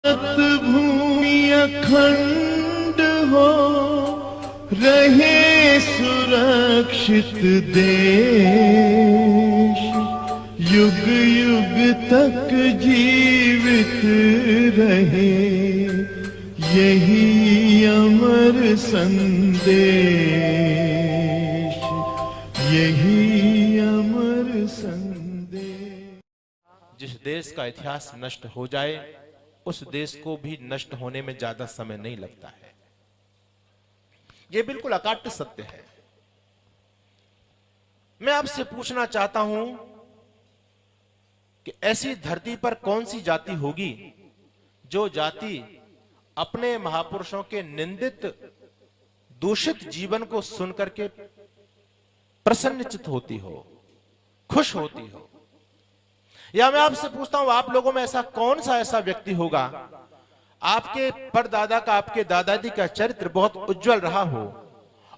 भारत भूमि अखंड हो रहे सुरक्षित देश, युग युग तक जीवित रहे यही अमर संदेश, यही अमर संदेश। जिस देश का इतिहास नष्ट हो जाए उस देश को भी नष्ट होने में ज्यादा समय नहीं लगता है। यह बिल्कुल अकाट्य सत्य है। मैं आपसे पूछना चाहता हूं कि ऐसी धरती पर कौन सी जाति होगी जो जाति अपने महापुरुषों के निंदित दूषित जीवन को सुनकर के प्रसन्नचित होती हो, खुश होती हो। या मैं आपसे पूछता हूं, आप लोगों में ऐसा कौन सा ऐसा व्यक्ति होगा आपके परदादा का, आपके दादाजी का चरित्र बहुत उज्जवल रहा हो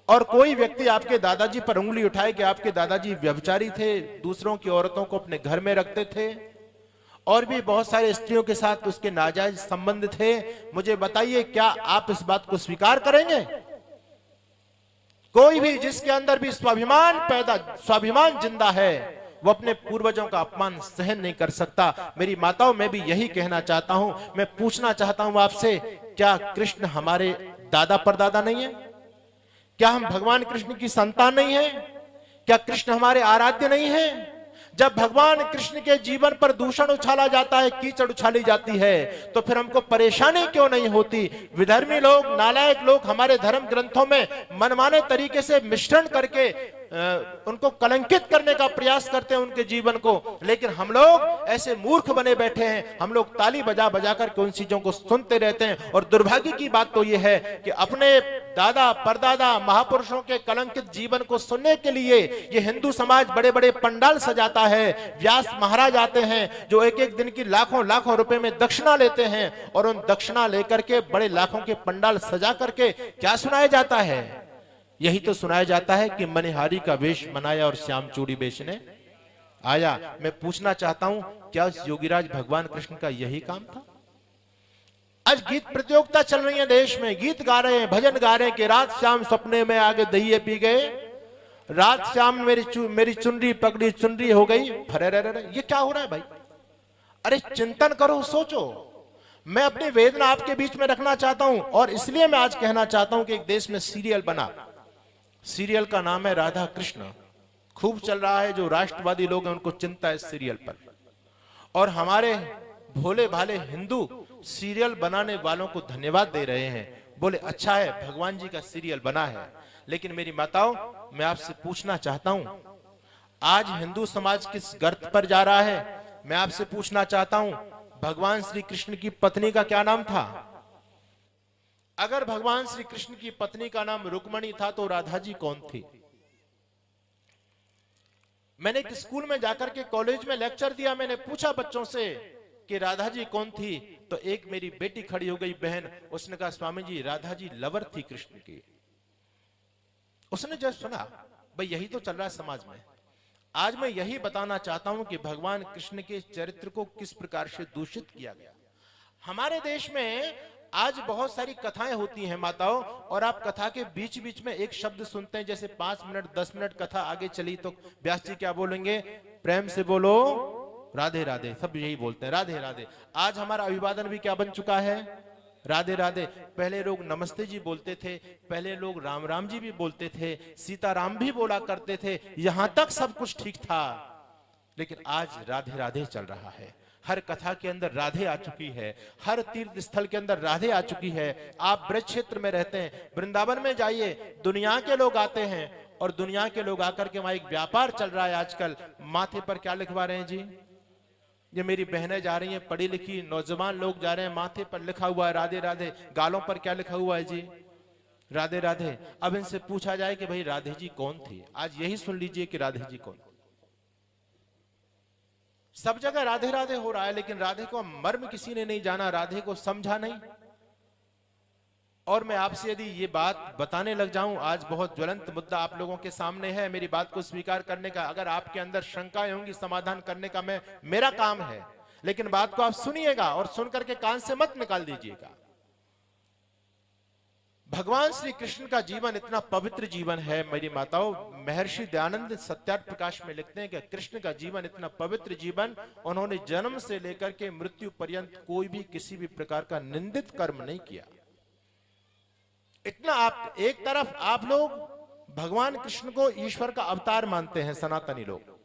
और कोई व्यक्ति आपके दादाजी पर उंगली उठाए कि आपके दादाजी व्यभिचारी थे, दूसरों की औरतों को अपने घर में रखते थे और भी बहुत सारे स्त्रियों के साथ उसके नाजायज संबंध थे। मुझे बताइए, क्या आप इस बात को स्वीकार करेंगे? कोई भी जिसके अंदर भी स्वाभिमान जिंदा है वो अपने पूर्वजों का अपमान सहन नहीं कर सकता। मेरी माताओं, मैं भी यही कहना चाहता हूं। मैं पूछना चाहता हूं आपसे, क्या कृष्ण हमारे दादा परदादा नहीं है? क्या हम भगवान कृष्ण की संतान नहीं है? क्या कृष्ण हमारे आराध्य नहीं है? जब भगवान कृष्ण के जीवन पर दूषण उछाला जाता है, कीचड़ उछाली जाती है, तो फिर हमको परेशानी क्यों नहीं होती? विधर्मी लोग, नालायक लोग हमारे धर्म ग्रंथों में मनमाने तरीके से मिश्रण करके उनको कलंकित करने का प्रयास करते हैं, उनके जीवन को। लेकिन हम लोग ऐसे मूर्ख बने बैठे हैं, हम लोग ताली बजा बजा करके उन चीजों को सुनते रहते हैं। और दुर्भाग्य की बात तो यह है कि अपने दादा परदादा महापुरुषों के कलंकित जीवन को सुनने के लिए ये हिंदू समाज बड़े बड़े पंडाल सजाता है। व्यास महाराज आते हैं जो एक एक दिन की लाखों लाखों रुपए में दक्षिणा लेते हैं और उन दक्षिणा लेकर के बड़े लाखों के पंडाल सजा करके क्या सुनाया जाता है? यही तो सुनाया जाता है कि मनिहारी का वेश मनाया और श्याम चूड़ी बेचने आया। मैं पूछना चाहता हूं, क्या उस योगीराज भगवान कृष्ण का यही काम था? आज गीत प्रतियोगिता चल रही है देश में, गीत गा रहे हैं, भजन गा रहे हैं कि रात श्याम सपने में आगे दहिए पी गए, रात श्याम मेरी चुनरी पकड़ी चुनरी हो गई। ये क्या हो रहा है भाई? अरे चिंतन करो, सोचो। मैं अपनी वेदना आपके बीच में रखना चाहता हूं और इसलिए मैं आज कहना चाहता हूं कि एक देश में सीरियल बना, सीरियल का नाम है राधा कृष्ण। खूब चल रहा है, जो राष्ट्रवादी लोग हैं उनको चिंता है इस सीरियल पर, और हमारे भोले भाले हिंदू सीरियल बनाने वालों को धन्यवाद दे रहे हैं, बोले अच्छा है भगवान जी का सीरियल बना है। लेकिन मेरी माताओं, मैं आपसे पूछना चाहता हूं, आज हिंदू समाज किस गर्त पर जा रहा है? मैं आपसे पूछना चाहता हूं, भगवान श्री कृष्ण की पत्नी का क्या नाम था? अगर भगवान श्री कृष्ण की पत्नी का नाम रुक्मणी था तो राधा जी कौन थी? मैंने एक स्कूल में जाकर के कॉलेज में लेक्चर दिया, मैंने पूछा बच्चों से कि राधा जी कौन थी, तो एक मेरी बेटी खड़ी हो गई बहन, उसने कहा स्वामी जी राधा जी लवर थी कृष्ण की। उसने जब सुना, भाई यही तो चल रहा है समाज में। आज मैं यही बताना चाहता हूं कि भगवान कृष्ण के चरित्र को किस प्रकार से दूषित किया गया। हमारे देश में आज बहुत सारी कथाएं होती हैं माताओं, और आप कथा के बीच बीच में एक शब्द सुनते हैं, जैसे 5 मिनट 10 मिनट कथा आगे चली तो व्यास जी क्या बोलेंगे? प्रेम से बोलो राधे राधे। सब यही बोलते हैं राधे राधे। आज हमारा अभिवादन भी क्या बन चुका है? राधे राधे। पहले लोग नमस्ते जी बोलते थे, पहले लोग राम राम जी भी बोलते थे, सीताराम भी बोला करते थे, यहां तक सब कुछ ठीक था। लेकिन आज राधे राधे चल रहा है। हर कथा के अंदर राधे आ चुकी है, हर तीर्थ स्थल के अंदर राधे आ चुकी है। आप ब्रज क्षेत्र में रहते हैं, वृंदावन में जाइए, दुनिया के लोग आते हैं और दुनिया के लोग आकर के वहां एक व्यापार चल रहा है आजकल। माथे पर क्या लिखवा रहे हैं जी? ये मेरी बहनें जा रही हैं, पढ़ी लिखी नौजवान लोग जा रहे हैं, माथे पर लिखा हुआ है राधे राधे, गालों पर क्या लिखा हुआ है जी? राधे राधे। अब इनसे पूछा जाए कि भाई राधे जी कौन थी, आज यही सुन लीजिए कि राधे जी कौन। सब जगह राधे राधे हो रहा है, लेकिन राधे को मर्म किसी ने नहीं जाना, राधे को समझा नहीं। और मैं आपसे यदि ये बात बताने लग जाऊं, आज बहुत ज्वलंत मुद्दा आप लोगों के सामने है, मेरी बात को स्वीकार करने का, अगर आपके अंदर शंकाएं होंगी समाधान करने का मेरा काम है। लेकिन बात को आप सुनिएगा और सुन करके कान से मत निकाल दीजिएगा। भगवान श्री कृष्ण का जीवन इतना पवित्र जीवन है मेरी माताओं। महर्षि दयानंद सत्यार्थ प्रकाश में लिखते हैं कि कृष्ण का जीवन इतना पवित्र जीवन, उन्होंने जन्म से लेकर के मृत्यु पर्यंत कोई भी किसी भी प्रकार का निंदित कर्म नहीं किया। इतना आप एक तरफ आप लोग भगवान कृष्ण को ईश्वर का अवतार मानते हैं सनातनी लोग,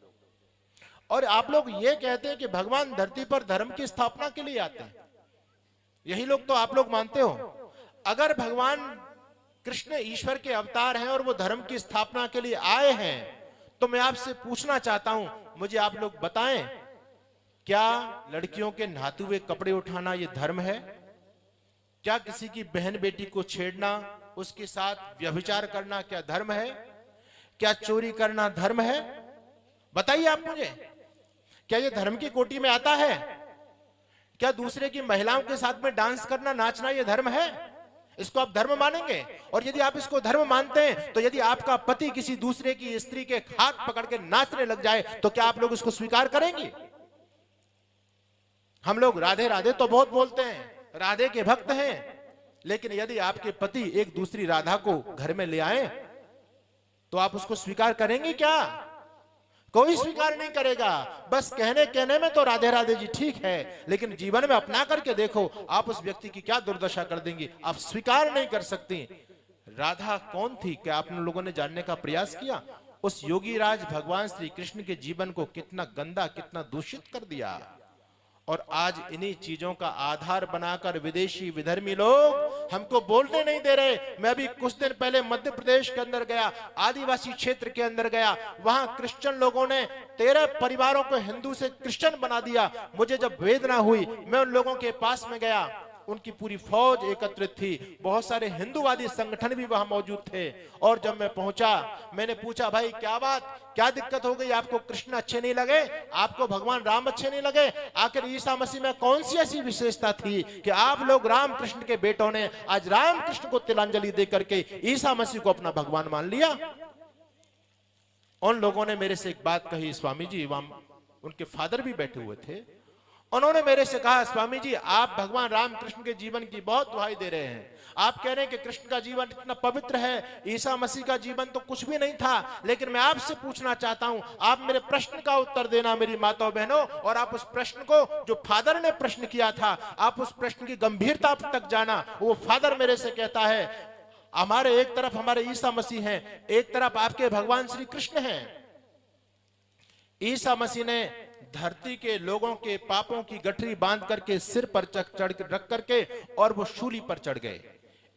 और आप लोग ये कहते हैं कि भगवान धरती पर धर्म की स्थापना के लिए आते हैं। यही लोग तो आप लोग मानते हो। अगर भगवान कृष्ण ईश्वर के अवतार हैं और वो धर्म की स्थापना के लिए आए हैं, तो मैं आपसे पूछना चाहता हूं, मुझे आप लोग बताएं, क्या लड़कियों के नहाते हुए कपड़े उठाना ये धर्म है? क्या किसी की बहन बेटी को छेड़ना, उसके साथ व्यभिचार करना क्या धर्म है? क्या चोरी करना धर्म है? बताइए आप मुझे, क्या ये धर्म की कोटि में आता है? क्या दूसरे की महिलाओं के साथ में डांस करना, नाचना ये धर्म है? इसको आप धर्म मानेंगे? और यदि आप इसको धर्म मानते हैं, तो यदि आपका पति किसी दूसरे की स्त्री के हाथ पकड़ के नाचने लग जाए, तो क्या आप लोग इसको स्वीकार करेंगे? हम लोग राधे राधे तो बहुत बोलते हैं, राधे के भक्त हैं, लेकिन यदि आपके पति एक दूसरी राधा को घर में ले आए, तो आप उसको स्वीकार करेंगे क्या? कोई स्वीकार नहीं करेगा। बस कहने कहने में तो राधे राधे जी ठीक है, लेकिन जीवन में अपना करके देखो, आप उस व्यक्ति की क्या दुर्दशा कर देंगी, आप स्वीकार नहीं कर सकती। राधा कौन थी, क्या आप लोगों ने जानने का प्रयास किया? उस योगी राज भगवान श्री कृष्ण के जीवन को कितना गंदा, कितना दूषित कर दिया। और आज इन्हीं चीजों का आधार बनाकर विदेशी विधर्मी लोग हमको बोलने नहीं दे रहे। मैं अभी कुछ दिन पहले मध्य प्रदेश के अंदर गया, आदिवासी क्षेत्र के अंदर गया, वहां क्रिश्चियन लोगों ने 13 परिवारों को हिंदू से क्रिश्चियन बना दिया। मुझे जब वेदना हुई, मैं उन लोगों के पास में गया, उनकी पूरी फौज एकत्रित थी, बहुत सारे हिंदूवादी संगठन भी वहां मौजूद थे। और जब मैं पहुंचा, मैंने पूछा, भाई क्या बात, क्या दिक्कत हो गई? आपको कृष्ण अच्छे नहीं लगे? आपको भगवान राम अच्छे नहीं लगे? आखिर ईसा मसीह में कौन सी ऐसी विशेषता थी कि आप लोग राम कृष्ण के बेटों ने आज राम कृष्ण को तिलांजलि दे करके ईसा मसीह को अपना भगवान मान लिया? उन लोगों ने मेरे से एक बात कही, स्वामी जी, वहां उनके फादर भी बैठे हुए थे, उन्होंने मेरे से कहा, स्वामी जी आप भगवान राम कृष्ण के जीवन की बहुत दुहाई दे रहे हैं। आप कह रहे हैं कि कृष्ण का जीवन इतना पवित्र है, ईसा मसीह का जीवन तो कुछ भी नहीं था। लेकिन मैं आपसे पूछना चाहता हूं, आप मेरे प्रश्न का उत्तर देना मेरी माताओं बहनों, और आप उस प्रश्न को, जो फादर ने प्रश्न किया था, आप उस प्रश्न की गंभीरता तक जाना। वो फादर मेरे से कहता है, हमारे एक तरफ हमारे ईसा मसीह हैं, एक तरफ आपके भगवान श्री कृष्ण हैं। ईसा मसीह ने धरती के लोगों के पापों की गठरी बांध करके सिर पर चढ़ रख करके और वो शूली पर चढ़ गए।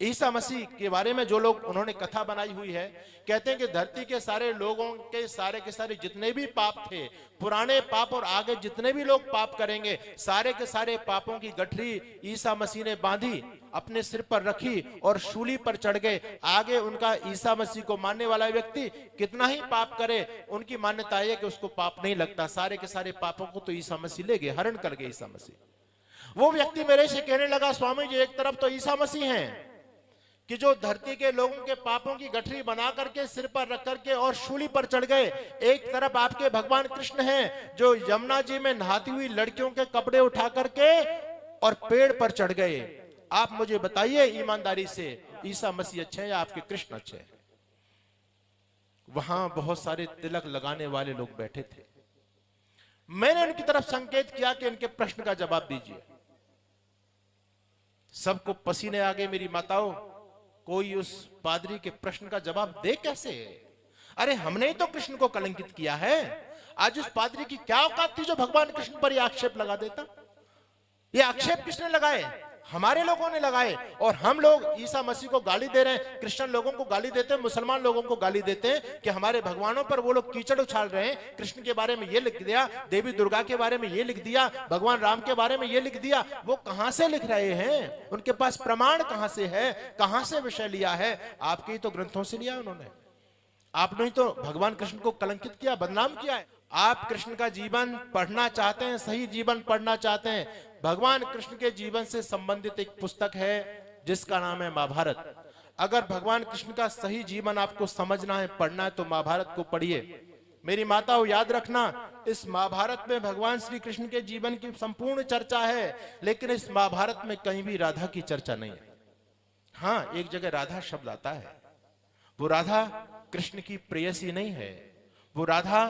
ईसा मसीह के बारे में जो लोग उन्होंने कथा बनाई हुई है, कहते हैं कि धरती के सारे लोगों के सारे जितने भी पाप थे, पुराने पाप और आगे जितने भी लोग पाप करेंगे, सारे के सारे पापों की गठरी ईसा मसीह ने बांधी, अपने सिर पर रखी और शूली पर चढ़ गए। आगे उनका ईसा मसीह को मानने वाला व्यक्ति कितना ही पाप करे, उनकी मान्यता है कि उसको पाप नहीं लगता। सारे के सारे पापों को तो ईसा मसीह ले गए, हरण कर गए ईसा मसीह। वो व्यक्ति मेरे से कहने लगा, स्वामी जी एक तरफ तो ईसा मसीह हैं कि जो धरती के लोगों के पापों की गठरी बना करके सिर पर रख करके और शूली पर चढ़ गए, एक तरफ आपके भगवान कृष्ण हैं जो यमुना जी में नहाती हुई लड़कियों के कपड़े उठा करके और पेड़ पर चढ़ गए। आप मुझे बताइए ईमानदारी से, ईसा मसीह अच्छे हैं या आपके कृष्ण अच्छे हैं? वहां बहुत सारे तिलक लगाने वाले लोग बैठे थे। मैंने उनकी तरफ संकेत किया कि इनके प्रश्न का जवाब दीजिए। सबको पसीने आ गए मेरी माताओं, कोई उस पादरी के प्रश्न का जवाब दे कैसे? अरे हमने ही तो कृष्ण को कलंकित किया है। आज उस पादरी की क्या औकात थी जो भगवान कृष्ण पर यह आक्षेप लगा देता? ये आक्षेप किसने लगाए? हमारे लोगों ने लगाए। और हम लोग ईसा मसीह को गाली दे रहे हैं, क्रिश्चियन लोगों को गाली देते हैं, मुसलमान लोगों को गाली देते हैं कि हमारे भगवानों पर वो लोग कीचड़ उछाल रहे हैं। कृष्ण के बारे में ये लिख दिया, देवी दुर्गा के बारे में ये लिख दिया, भगवान राम के बारे में ये लिख दिया। वो कहां से लिख रहे हैं? उनके पास प्रमाण कहां से है? कहां से विषय लिया है? आपके ही तो ग्रंथों से लिया उन्होंने। आपने ही तो भगवान कृष्ण को कलंकित किया, बदनाम किया है। आप कृष्ण का जीवन पढ़ना चाहते हैं, सही जीवन पढ़ना चाहते हैं, भगवान कृष्ण के जीवन से संबंधित एक पुस्तक है जिसका नाम है महाभारत। अगर भगवान कृष्ण का सही जीवन आपको समझना है, पढ़ना है, तो महाभारत को पढ़िए। मेरी माताओं याद रखना, इस महाभारत में भगवान श्री कृष्ण के जीवन की संपूर्ण चर्चा है, लेकिन इस महाभारत में कहीं भी राधा की चर्चा नहीं है। हाँ, एक जगह राधा शब्द आता है। वो राधा कृष्ण की प्रेयसी नहीं है, वो राधा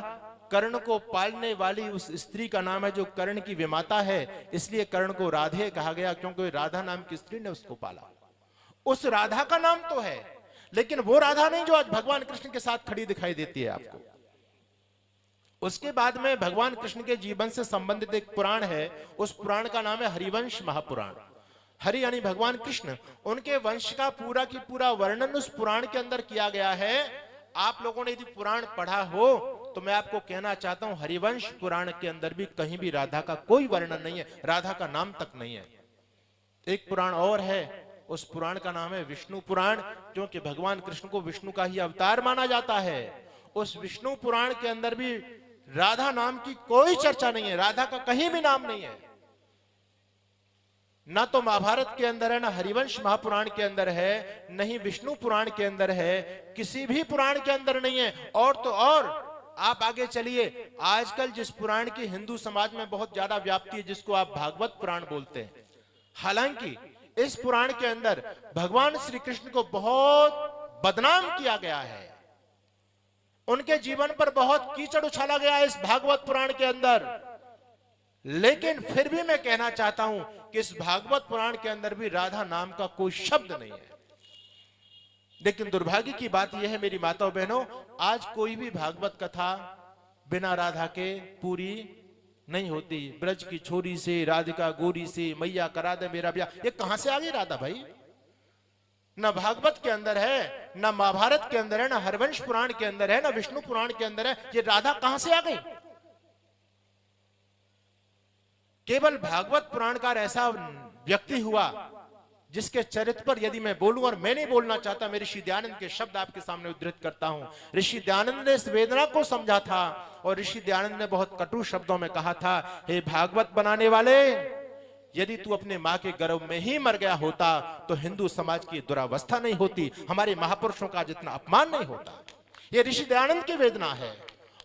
कर्ण को पालने वाली उस स्त्री का नाम है जो कर्ण की विमाता है, इसलिए कर्ण को राधे कहा गया, क्योंकि राधा नाम की स्त्री ने उसको पाला। उस राधा का नाम तो है, लेकिन वो राधा नहीं जो आज भगवान कृष्ण के साथ खड़ी दिखाई देती है आपको। उसके बाद में भगवान कृष्ण के जीवन से संबंधित एक पुराण है, उस पुराण का नाम है हरिवंश महापुराण। हरि यानी भगवान कृष्ण, उनके वंश का पूरा की पूरा वर्णन उस पुराण के अंदर किया गया है। आप लोगों ने यदि पुराण पढ़ा हो तो मैं आपको कहना चाहता हूं, हरिवंश पुराण के अंदर भी कहीं भी राधा का कोई वर्णन नहीं है, राधा का नाम तक नहीं है। एक पुराण और है, उस पुराण का नाम है विष्णु पुराण, क्योंकि भगवान कृष्ण को विष्णु का ही अवतार माना जाता है। उस विष्णु पुराण के अंदर भी राधा नाम की कोई चर्चा नहीं है, राधा का कहीं भी नाम नहीं है। ना तो महाभारत के अंदर है, ना हरिवंश महापुराण के अंदर है, नहीं विष्णु पुराण के अंदर है, किसी भी पुराण के अंदर नहीं है। और तो और आप आगे चलिए, आजकल जिस पुराण की हिंदू समाज में बहुत ज्यादा व्याप्ति है, जिसको आप भागवत पुराण बोलते हैं, हालांकि इस पुराण के अंदर भगवान श्री कृष्ण को बहुत बदनाम किया गया है, उनके जीवन पर बहुत कीचड़ उछाला गया है इस भागवत पुराण के अंदर। लेकिन फिर भी मैं कहना चाहता हूं कि इस भागवत पुराण के अंदर भी राधा नाम का कोई शब्द नहीं है। लेकिन दुर्भाग्य की बात यह है मेरी माताओं बहनों, आज कोई भी भागवत कथा बिना राधा के पूरी नहीं होती। ब्रज की छोरी से, राधिका गोरी से, मैया करा दे मेरा ब्याह, ये कहां से आ गई राधा भाई? ना भागवत के अंदर है, ना महाभारत के अंदर है, ना हरिवंश पुराण के अंदर है, ना विष्णु पुराण के अंदर है। ये राधा कहां से आ गई? केवल भागवत पुराणकार ऐसा व्यक्ति हुआ जिसके चरित्र पर यदि मैं बोलूं, और मैं नहीं बोलना चाहता, मैं ऋषि दयानंद के शब्द आपके सामने उद्धृत करता हूं। ऋषि दयानंद ने इस वेदना को समझा था, और ऋषि दयानंद ने बहुत कटु शब्दों में कहा था, हे भागवत बनाने वाले, यदि तू अपने मां के गर्भ में ही मर गया होता तो हिंदू समाज की दुरावस्था नहीं होती, हमारे महापुरुषों का जितना अपमान नहीं होता। यह ऋषि दयानंद की वेदना है,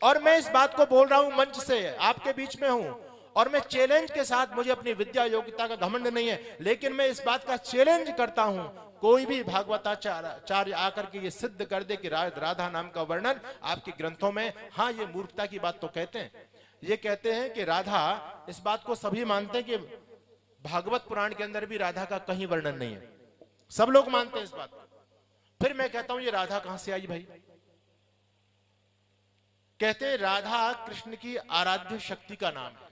और मैं इस बात को बोल रहा हूं मंच से, आपके बीच में हूं, और मैं चैलेंज के साथ, मुझे अपनी विद्या योग्यता का घमंड नहीं है, लेकिन मैं इस बात का चैलेंज करता हूं, कोई भी भागवताचार्य आकर के ये सिद्ध कर दे कि राधा नाम का वर्णन आपके ग्रंथों में, हाँ ये मूर्खता की बात तो कहते हैं, ये कहते हैं कि राधा, इस बात को सभी मानते हैं कि भागवत पुराण के अंदर भी राधा का कहीं वर्णन नहीं है, सब लोग मानते हैं इस बात को। फिर मैं कहता हूं ये राधा कहां से आई भाई? कहते हैं राधा कृष्ण की आराध्य शक्ति का नाम है,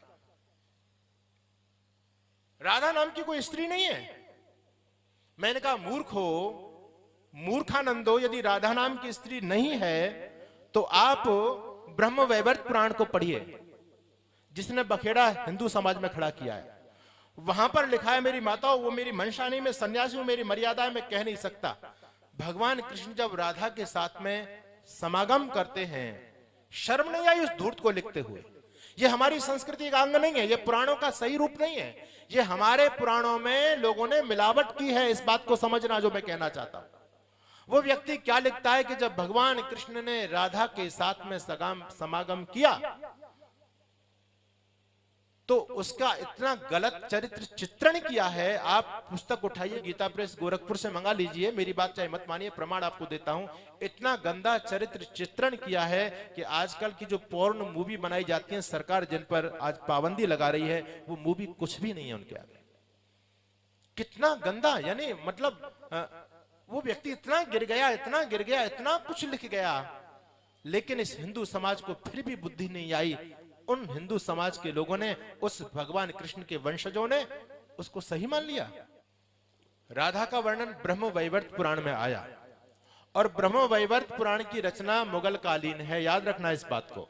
राधा नाम की कोई स्त्री नहीं है। मैंने कहा मूर्ख हो, मूर्खानंदो, यदि राधा नाम की स्त्री नहीं है तो आप ब्रह्म वैवर्त पुराण को पढ़िए, जिसने बखेड़ा हिंदू समाज में खड़ा किया है। वहां पर लिखा है मेरी माताओं, वो मेरी मंशा नहीं, मैं सन्यासी हूं, मेरी मर्यादा है, मैं कह नहीं सकता। भगवान कृष्ण जब राधा के साथ में समागम करते हैं, शर्म नहीं आई उस धूर्त को लिखते हुए। ये हमारी संस्कृति का अंग नहीं है, ये पुराणों का सही रूप नहीं है, ये हमारे पुराणों में लोगों ने मिलावट की है, इस बात को समझना जो मैं कहना चाहता हूं। वो व्यक्ति क्या लिखता है कि जब भगवान कृष्ण ने राधा के साथ में समागम किया तो उसका इतना गलत चरित्र चित्रण किया है। आप पुस्तक उठाइए, गीता प्रेस गोरखपुर से मंगा लीजिए, मेरी बात चाहे मत मानिए, प्रमाण आपको देता हूं। इतना गंदा चरित्र चित्रण किया है कि आजकल की जो पोर्न मूवी बनाई जाती है, सरकार जिन पर आज पाबंदी लगा रही है, वो मूवी कुछ भी नहीं है उनके आगे। कितना गंदा, यानी मतलब वो व्यक्ति इतना गिर गया, इतना गिर गया, इतना कुछ लिख गया, लेकिन इस हिंदू समाज को फिर भी बुद्धि नहीं आई। उन हिंदू समाज के लोगों ने, उस भगवान कृष्ण के वंशजों ने उसको सही मान लिया। राधा का वर्णन ब्रह्म वैवर्त पुराण में आया, और ब्रह्म वैवर्त पुराण की रचना मुगल कालीन है, याद रखना इस बात को।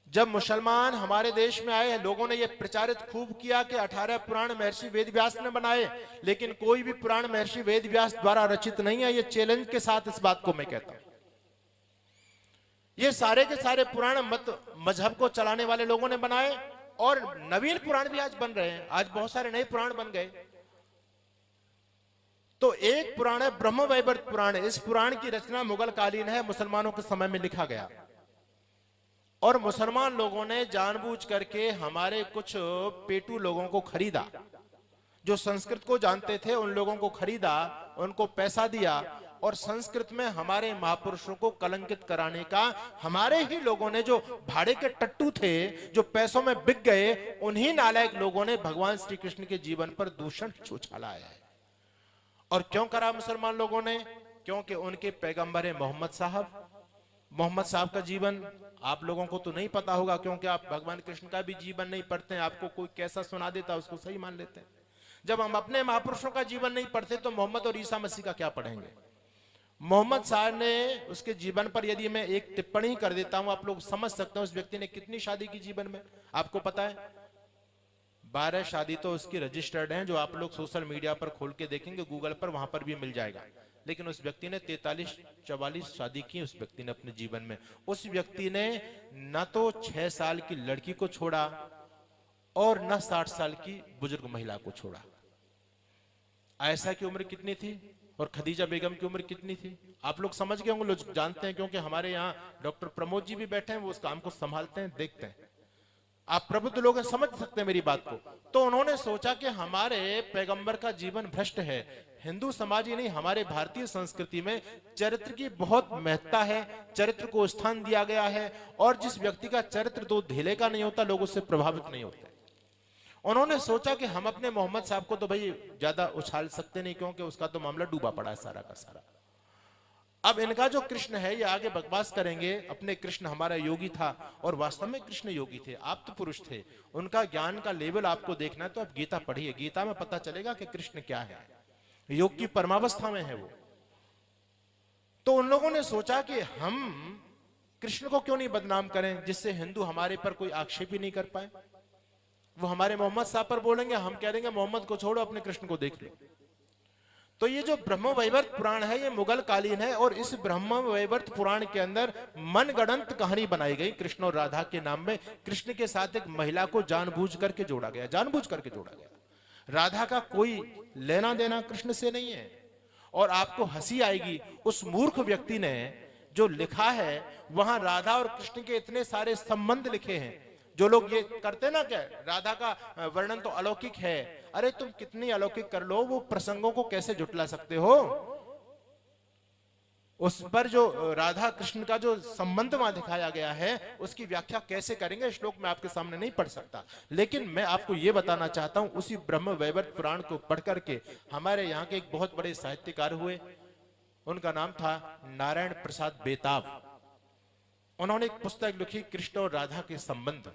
जब मुसलमान हमारे देश में आए, लोगों ने यह प्रचारित खूब किया कि 18 पुराण महर्षि वेदव्यास ने बनाए, लेकिन कोई भी पुराण महर्षि वेदव्यास द्वारा रचित नहीं है। ये चैलेंज के साथ इस बात को मैं कहता हूं। ये सारे के सारे पुराण मजहब को चलाने वाले लोगों ने बनाए, और नवीन पुराण भी आज बन रहे हैं, आज बहुत सारे नए पुराण बन गए। तो एक पुराण है ब्रह्म वैवर्त पुराण, इस पुराण की रचना मुगल कालीन है, मुसलमानों के समय में लिखा गया। और मुसलमान लोगों ने जानबूझ करके हमारे कुछ पेटू लोगों को खरीदा, जो संस्कृत को जानते थे उन लोगों को खरीदा, उनको पैसा दिया और संस्कृत में हमारे महापुरुषों को कलंकित कराने का हमारे ही लोगों ने, जो भाड़े के टट्टू थे, जो पैसों में बिक गए, उन्हीं नालायक लोगों ने भगवान श्री कृष्ण के जीवन पर दूषण उछालाया है। और क्यों करा मुसलमान लोगों ने? क्योंकि उनके पैगंबर है मोहम्मद साहब। मोहम्मद साहब का जीवन आप लोगों को तो नहीं पता होगा, क्योंकि आप भगवान कृष्ण का भी जीवन नहीं पढ़ते हैं। आपको कोई कैसा सुना देता उसको सही मान लेते हैं। जब हम अपने महापुरुषों का जीवन नहीं पढ़ते तो मोहम्मद और ईसा मसीह का क्या पढ़ेंगे? मोहम्मद साहब ने उसके जीवन पर यदि मैं एक टिप्पणी कर देता हूं, आप लोग समझ सकते हैं उस व्यक्ति ने कितनी शादी की जीवन में। आपको पता है 12 शादी तो उसकी रजिस्टर्ड हैं, जो आप लोग सोशल मीडिया पर खोल के देखेंगे, गूगल पर, वहां पर भी मिल जाएगा। लेकिन उस व्यक्ति ने 43-44 शादी की उस व्यक्ति ने अपने जीवन में। उस व्यक्ति ने न तो 6 साल की लड़की को छोड़ा और न 60 साल की बुजुर्ग महिला को छोड़ा। आयशा की उम्र कितनी थी और खदीजा बेगम की उम्र कितनी थी? आप लोग समझ गए होंगे, लोग जानते हैं, क्योंकि हमारे यहाँ डॉक्टर प्रमोद जी भी बैठे हैं, वो उस काम को संभालते हैं, देखते हैं। आप प्रबुद्ध लोग समझ सकते हैं मेरी बात को। तो उन्होंने सोचा कि हमारे पैगंबर का जीवन भ्रष्ट है। हिंदू समाज ही नहीं, हमारे भारतीय संस्कृति में चरित्र की बहुत महत्ता है, चरित्र को स्थान दिया गया है, और जिस व्यक्ति का चरित्र दो ढीले का नहीं होता, लोग उससे प्रभावित नहीं होते। उन्होंने सोचा कि हम अपने मोहम्मद साहब को तो भाई ज्यादा उछाल सकते नहीं, क्योंकि उसका तो मामला डूबा पड़ा है सारा का सारा। अब इनका जो कृष्ण है, ये आगे बकवास करेंगे अपने कृष्ण हमारा योगी था, और वास्तव में कृष्ण योगी थे, आप तो पुरुष थे। उनका ज्ञान का लेवल आपको देखना है तो आप गीता पढ़िए, गीता में पता चलेगा कि कृष्ण क्या है, योग की परमावस्था में है वो। तो उन लोगों ने सोचा कि हम कृष्ण को क्यों नहीं बदनाम करें, जिससे हिंदू हमारे पर कोई आक्षेप ही नहीं कर पाए। वो हमारे मोहम्मद साहब पर बोलेंगे, हम कह देंगे मोहम्मद को छोड़ो, अपने कृष्ण को देख लो। तो ये जो ब्रह्म वैवर्त पुराण है, ये मुगल कालीन है, और इस ब्रह्म वैवर्त पुराण के अंदर मनगढ़ंत कहानी बनाई गई कृष्ण और राधा के नाम में। कृष्ण के साथ एक महिला को जानबूझ करके जोड़ा गया, जानबूझ करके जोड़ा गया। राधा का कोई लेना देना कृष्ण से नहीं है। और आपको हंसी आएगी, उस मूर्ख व्यक्ति ने जो लिखा है, वहां राधा और कृष्ण के इतने सारे संबंध लिखे हैं। जो लोग ये करते ना, क्या राधा का वर्णन तो अलौकिक है, अरे तुम कितनी अलौकिक कर लो, वो प्रसंगों को कैसे जुटला सकते हो? उस पर जो राधा कृष्ण का जो संबंध वहां दिखाया गया है, उसकी व्याख्या कैसे करेंगे, श्लोक में आपके सामने नहीं पढ़ सकता। लेकिन मैं आपको यह बताना चाहता हूं, उसी ब्रह्म वैवर्त पुराण को पढ़ करके हमारे यहाँ के एक बहुत बड़े साहित्यकार हुए, उनका नाम था नारायण प्रसाद बेताब। उन्होंने एक पुस्तक लिखी, कृष्ण और राधा के संबंध।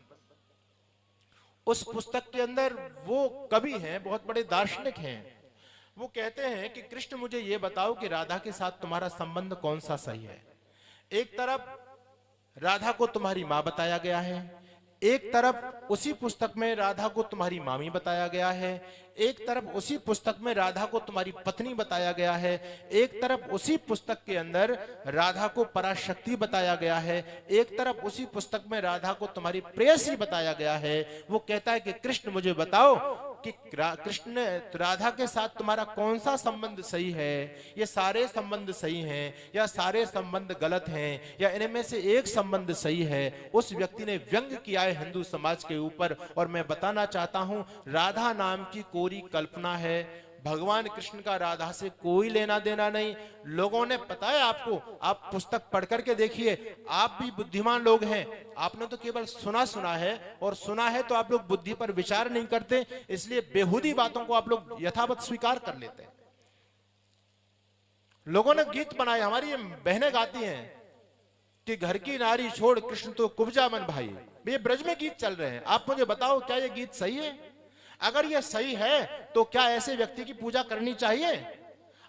उस पुस्तक के अंदर वो कवि हैं, बहुत बड़े दार्शनिक हैं, वो कहते हैं कि कृष्ण मुझे ये बताओ कि राधा के साथ तुम्हारा संबंध कौन सा सही है। एक तरफ राधा को तुम्हारी मां बताया गया है, एक तरफ उसी पुस्तक में राधा को तुम्हारी मामी बताया गया है, एक तरफ उसी पुस्तक में राधा को तुम्हारी पत्नी बताया गया है, एक तरफ उसी पुस्तक के अंदर राधा को पराशक्ति बताया गया है, एक तरफ उसी पुस्तक में राधा को तुम्हारी प्रेयसी बताया गया है। वो कहता है कि कृष्ण मुझे बताओ कि कृष्ण राधा के साथ तुम्हारा कौन सा संबंध सही है, ये सारे संबंध सही हैं या सारे संबंध गलत हैं, या इनमें से एक संबंध सही है। उस व्यक्ति ने व्यंग किया है हिंदू समाज के ऊपर। और मैं बताना चाहता हूं, राधा नाम की कोरी कल्पना है, भगवान कृष्ण का राधा से कोई लेना देना नहीं। लोगों ने, पता है आपको, आप पुस्तक पढ़ करके देखिए, आप भी बुद्धिमान लोग हैं, आपने तो केवल सुना है, और सुना है तो आप लोग बुद्धि पर विचार नहीं करते, इसलिए बेहुदी बातों को आप लोग यथावत स्वीकार कर लेते हैं। लोगों ने गीत बनाए, हमारी बहनें गाती हैं कि घर की नारी छोड़ कृष्ण तो कुब्जा मन भाई। ये ब्रज में गीत चल रहे हैं, आप मुझे बताओ क्या ये गीत सही है? अगर ये सही है तो क्या ऐसे व्यक्ति की पूजा करनी चाहिए?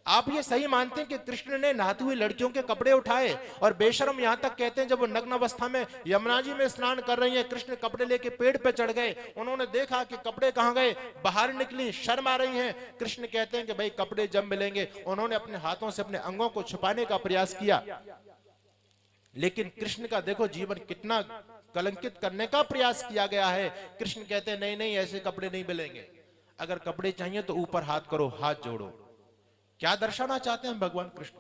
आप ये सही मानते हैं कि कृष्ण ने नहाती हुई लड़कियों के कपड़े उठाए, और बेशरम यहां तक कहते हैं जब वो नग्न अवस्था में यमुना जी में स्नान कर रही है, कृष्ण कपड़े लेके पेड़ पे चढ़ गए, उन्होंने देखा कि कपड़े कहां गए, बाहर निकली, शर्म आ रही है। कृष्ण कहते हैं कि भाई कपड़े जब मिलेंगे। उन्होंने अपने हाथों से अपने अंगों को छुपाने का प्रयास किया, लेकिन कृष्ण का देखो जीवन कितना कलंकित करने का प्रयास किया गया है। कृष्ण कहते हैं नहीं नहीं, ऐसे कपड़े नहीं मिलेंगे, अगर कपड़े चाहिए तो ऊपर हाथ करो, हाथ जोड़ो। क्या दर्शाना चाहते हैं भगवान कृष्ण?